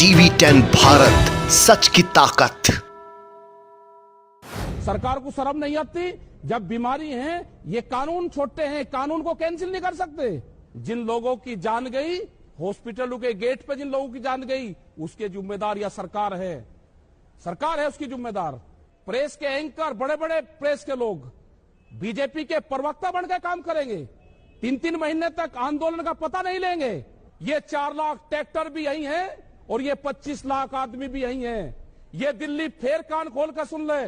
TV 10 Bharat, सच की ताकत। सरकार को शर्म नहीं आती? जब बीमारी है ये कानून छोड़ते हैं, कानून को कैंसिल नहीं कर सकते। जिन लोगों की जान गई, हॉस्पिटलों के गेट पे जिन लोगों की जान गई, उसके जिम्मेदार या सरकार है, सरकार है उसकी जिम्मेदार। प्रेस के एंकर, बड़े बड़े प्रेस के लोग बीजेपी के प्रवक्ता बनकर काम करेंगे, 3-3 महीने तक आंदोलन का पता नहीं लेंगे। ये 4 लाख ट्रैक्टर भी यही हैं और ये 25 लाख आदमी भी यही हैं। ये दिल्ली फिर कान खोल कर सुन ले,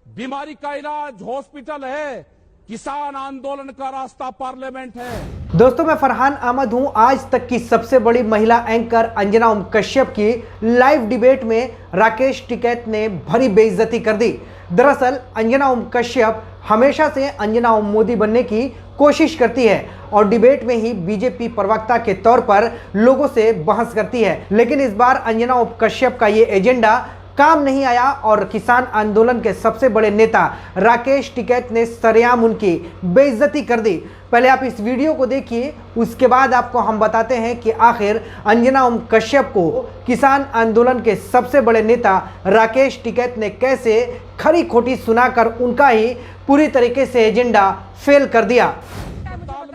बीमारी का इलाज हॉस्पिटल है, किसान आंदोलन का रास्ता पार्लियामेंट है। दोस्तों, मैं फरहान अहमद हूं। आज तक की सबसे बड़ी महिला एंकर अंजना ओम कश्यप की लाइव डिबेट में राकेश टिकैत ने भरी बेइज्जती कर दी। दरअसल अंजना ओम कश्यप हमेशा से अंजना ओम मोदी बनने की कोशिश करती है और डिबेट में ही बीजेपी प्रवक्ता के तौर पर लोगों से बहस करती है। लेकिन इस बार अंजना ओम कश्यप का ये एजेंडा काम नहीं आया और किसान आंदोलन के सबसे बड़े नेता राकेश टिकैत ने सरेआम उनकी बेइज्जती कर दी। पहले आप इस वीडियो को देखिए, उसके बाद आपको हम बताते हैं कि आखिर अंजना ओम कश्यप को किसान आंदोलन के सबसे बड़े नेता राकेश टिकैत ने कैसे खरी खोटी सुनाकर उनका ही पूरी तरीके से एजेंडा फेल कर दिया।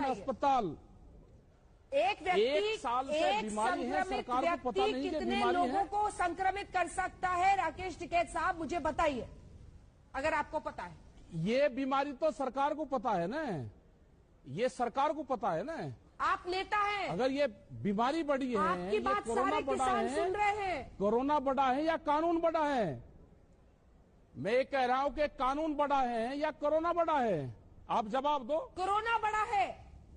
अस्पताल एक व्यक्ति, एक साल से बीमारी है, सरकार को पता नहीं कि कितने बीमारी लोगों है। को संक्रमित कर सकता है? राकेश टिकैत साहब, मुझे बताइए अगर आपको पता है। ये बीमारी तो सरकार को पता है ना, ये सरकार को पता है ना। आप नेता हैं, अगर ये बीमारी बड़ी है, आपकी ये बात कोरोना सारे बड़ा किसान है, सुन रहे हैं। कोरोना बड़ा है या कानून बड़ा है? मैं ये कह रहा हूं कि कानून बड़ा है या कोरोना बड़ा है? आप जवाब दो। कोरोना बड़ा है,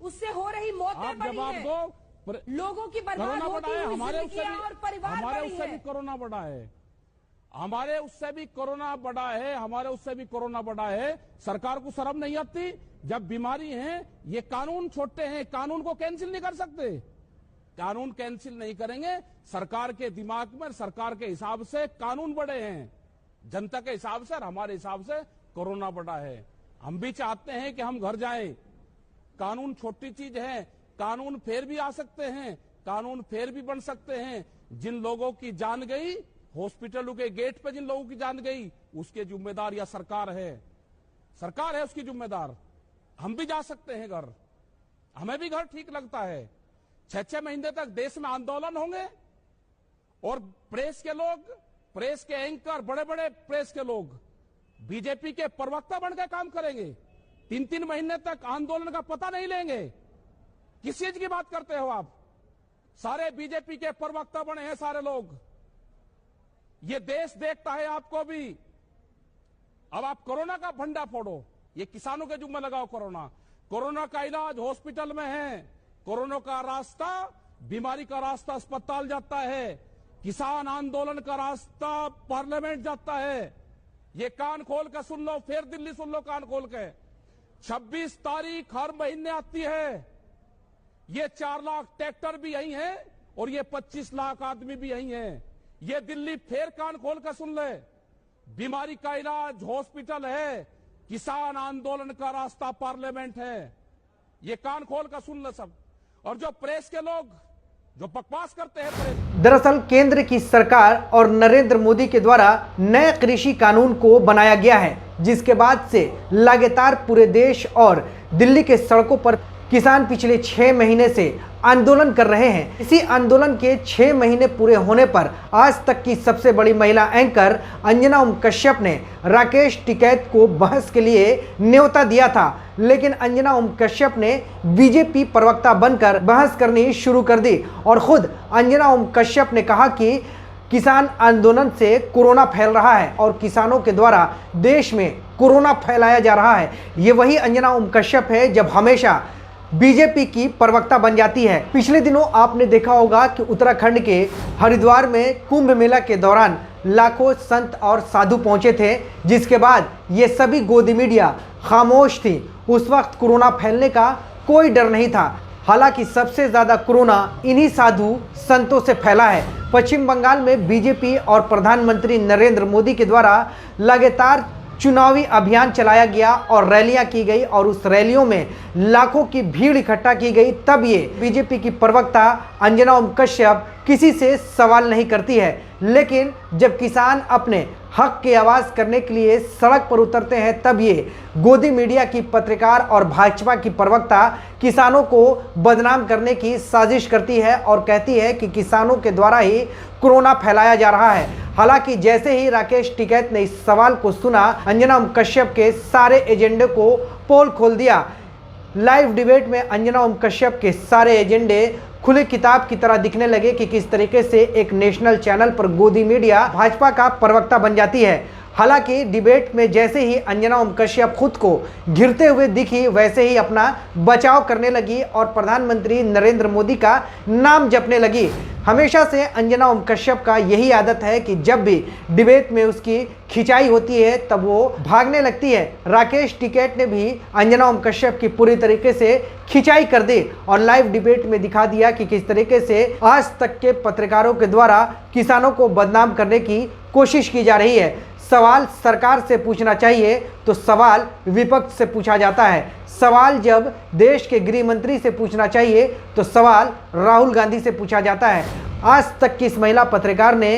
उससे हो रही मौतें आप बड़ी जवाब हैं, दो। लोगों की बर्बाद कोरोना बड़ा होती है, हुई हमारे उससे जिंदगियां और परिवार हमारे बड़ी उससे हैं। भी कोरोना बड़ा है, हमारे उससे भी कोरोना बड़ा है, हमारे उससे भी कोरोना बड़ा है। सरकार को शर्म नहीं आती? जब बीमारी है ये कानून छोड़ते हैं, कानून को कैंसिल नहीं कर सकते। कानून कैंसिल नहीं करेंगे। सरकार के दिमाग में, सरकार के हिसाब से कानून बड़े हैं, जनता के हिसाब से और हमारे हिसाब से कोरोना बड़ा है। हम भी चाहते हैं कि हम घर जाएं। कानून छोटी चीज है, कानून फेर भी आ सकते हैं, कानून फेर भी बन सकते हैं। जिन लोगों की जान गई, हॉस्पिटलों के गेट पे जिन लोगों की जान गई, उसके जिम्मेदार या सरकार है, सरकार है उसकी जिम्मेदार। हम भी जा सकते हैं घर, हमें भी घर ठीक लगता है। 6-6 महीने तक देश में आंदोलन होंगे और प्रेस के लोग, प्रेस के एंकर, बड़े बड़े प्रेस के लोग बीजेपी के प्रवक्ता बनकर काम करेंगे, 3-3 महीने तक आंदोलन का पता नहीं लेंगे। किस चीज की बात करते हो आप? सारे बीजेपी के प्रवक्ता बने हैं सारे लोग। ये देश देखता है आपको भी। अब आप कोरोना का फंडा फोड़ो, ये किसानों के जुम्मे लगाओ। कोरोना का इलाज हॉस्पिटल में है, कोरोना का रास्ता, बीमारी का रास्ता अस्पताल जाता है, किसान आंदोलन का रास्ता पार्लियामेंट जाता है। ये कान खोल कर सुन लो, फिर दिल्ली सुन लो कान खोल के। 26 तारीख हर महीने आती है। ये 4 लाख ट्रैक्टर भी यही हैं और ये 25 लाख आदमी भी यही हैं। ये दिल्ली फिर कान खोल कर सुन ले, बीमारी का इलाज हॉस्पिटल है, किसान आंदोलन का रास्ता पार्लियामेंट है। ये कान खोल कर सुन ले सब। और जो प्रेस के लोग जो बकवास करते हैं प्रेस। दरअसल केंद्र की सरकार और नरेंद्र मोदी के द्वारा नए कृषि कानून को बनाया गया है, जिसके बाद से लगातार पूरे देश और दिल्ली के सड़कों पर किसान पिछले 6 महीने से आंदोलन कर रहे हैं। इसी आंदोलन के 6 महीने पूरे होने पर आज तक की सबसे बड़ी महिला एंकर अंजना ओम कश्यप ने राकेश टिकैत को बहस के लिए न्योता दिया था, लेकिन अंजना ओम कश्यप ने बीजेपी प्रवक्ता बनकर बहस करनी शुरू कर दी और खुद अंजना ओम कश्यप ने कहा कि किसान आंदोलन से कोरोना फैल रहा है और किसानों के द्वारा देश में कोरोना फैलाया जा रहा है। ये वही अंजना ओम कश्यप है जब हमेशा बीजेपी की प्रवक्ता बन जाती है। पिछले दिनों आपने देखा होगा कि उत्तराखंड के हरिद्वार में कुंभ मेला के दौरान लाखों संत और साधु पहुंचे थे, जिसके बाद ये सभी गोदी मीडिया खामोश थी। उस वक्त कोरोना फैलने का कोई डर नहीं था। हालांकि सबसे ज्यादा कोरोना इन्हीं साधु संतों से फैला है। पश्चिम बंगाल में बीजेपी और प्रधानमंत्री नरेंद्र मोदी के द्वारा लगातार चुनावी अभियान चलाया गया और रैलियां की गई और उस रैलियों में लाखों की भीड़ इकट्ठा की गई, तब ये बीजेपी की प्रवक्ता अंजना ओम कश्यप किसी से सवाल नहीं करती है। लेकिन जब किसान अपने हक की आवाज़ करने के लिए सड़क पर उतरते हैं, तब ये गोदी मीडिया की पत्रकार और भाजपा की प्रवक्ता किसानों को बदनाम करने की साजिश करती है और कहती है कि किसानों के द्वारा ही कोरोना फैलाया जा रहा है। हालांकि जैसे ही राकेश टिकैत ने इस सवाल को सुना, अंजना ओम कश्यप के सारे एजेंडे को पोल खोल दिया। लाइव डिबेट में अंजना ओम कश्यप के सारे एजेंडे खुली किताब की तरह दिखने लगे कि किस तरीके से एक नेशनल चैनल पर गोदी मीडिया भाजपा का प्रवक्ता बन जाती है। हालांकि डिबेट में जैसे ही अंजना ओम कश्यप खुद को घिरते हुए दिखी, वैसे ही अपना बचाव करने लगी और प्रधानमंत्री नरेंद्र मोदी का नाम जपने लगी। हमेशा से अंजना ओम कश्यप का यही आदत है कि जब भी डिबेट में उसकी खिंचाई होती है तब वो भागने लगती है। राकेश टिकैत ने भी अंजना ओम कश्यप की पूरी तरीके से खिंचाई कर दी और लाइव डिबेट में दिखा दिया कि किस तरीके से आज तक के पत्रकारों के द्वारा किसानों को बदनाम करने की कोशिश की जा रही है। सवाल सरकार से पूछना चाहिए तो सवाल विपक्ष से पूछा जाता है। सवाल जब देश के गृह मंत्री से पूछना चाहिए तो सवाल राहुल गांधी से पूछा जाता है। आज तक की इस महिला पत्रकार ने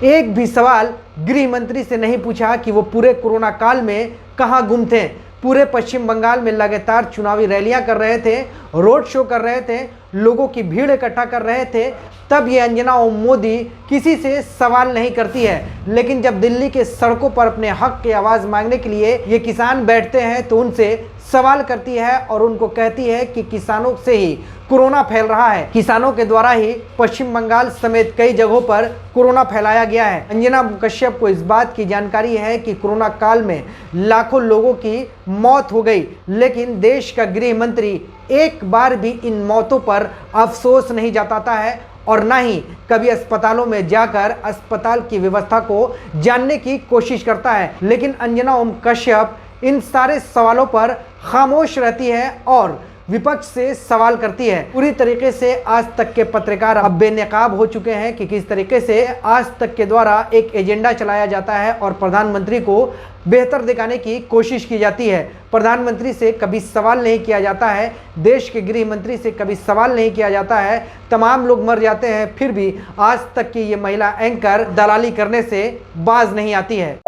एक भी सवाल गृह मंत्री से नहीं पूछा कि वो पूरे कोरोना काल में कहाँ गुम थे। पूरे पश्चिम बंगाल में लगातार चुनावी रैलियां कर रहे थे, रोड शो कर रहे थे, लोगों की भीड़ इकट्ठा कर रहे थे, तब ये अंजना ओम मोदी किसी से सवाल नहीं करती है। लेकिन जब दिल्ली के सड़कों पर अपने हक की आवाज़ मांगने के लिए ये किसान बैठते हैं तो उनसे सवाल करती है और उनको कहती है कि किसानों से ही कोरोना फैल रहा है, किसानों के द्वारा ही पश्चिम बंगाल समेत कई जगहों पर कोरोना फैलाया गया है। अंजना कश्यप को इस बात की जानकारी है कि कोरोना काल में लाखों लोगों की मौत हो गई, लेकिन देश का गृह मंत्री एक बार भी इन मौतों पर अफसोस नहीं जताता है और ना ही कभी अस्पतालों में जाकर अस्पताल की व्यवस्था को जानने की कोशिश करता है। लेकिन अंजना ओम कश्यप इन सारे सवालों पर खामोश रहती है और विपक्ष से सवाल करती है। पूरी तरीके से आज तक के पत्रकार अब बेनकाब हो चुके हैं कि किस तरीके से आज तक के द्वारा एक एजेंडा चलाया जाता है और प्रधानमंत्री को बेहतर दिखाने की कोशिश की जाती है। प्रधानमंत्री से कभी सवाल नहीं किया जाता है, देश के गृह मंत्री से कभी सवाल नहीं किया जाता है। तमाम लोग मर जाते हैं, फिर भी आज तक की ये महिला एंकर दलाली करने से बाज नहीं आती है।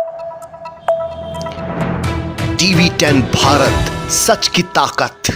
TV10 भारत, सच की ताकत।